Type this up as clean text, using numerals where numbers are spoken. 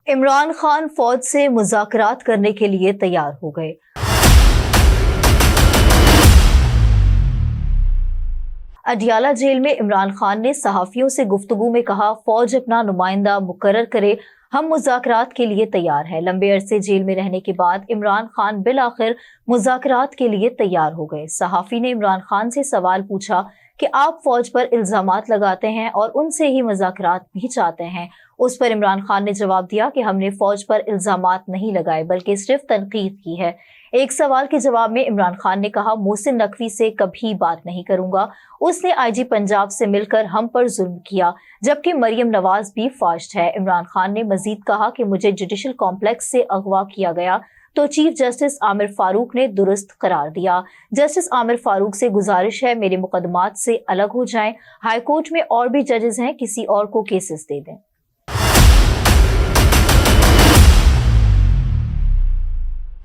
इमरान खान फौज से मुज़ाकरात करने के लिए तैयार हो गए। अडियाला जेल में इमरान खान ने सहाफियों से गुफ्तगू में कहा, फौज अपना नुमाइंदा मुकर्रर करे, हम मुज़ाकरात के लिए तैयार हैं। लंबे अरसे जेल में रहने के बाद इमरान खान बिल आखिर मुज़ाकरात के लिए तैयार हो गए। सहाफी ने इमरान खान से सवाल पूछा कि आप फौज पर इल्जामात लगाते हैं और उनसे ही मुज़ाकरात भी चाहते हैं। उस पर इमरान खान ने जवाब दिया कि हमने फौज पर इल्जामात नहीं लगाए बल्कि सिर्फ तनकीद की है। एक सवाल के जवाब में इमरान खान ने कहा, मोहसिन नकवी से कभी बात नहीं करूंगा, उसने आईजी पंजाब से मिलकर हम पर जुल्म किया, जबकि मरियम नवाज भी फास्ट है। इमरान खान ने मजीद कहा कि मुझे जुडिशल कॉम्प्लेक्स से अगवा किया गया तो चीफ जस्टिस आमिर फारूक ने दुरुस्त करार दिया। जस्टिस आमिर फारूक से गुजारिश है मेरे मुकदमात से अलग हो जाएं। हाई कोर्ट में और भी जजेस हैं, किसी और को केसेस दे दें।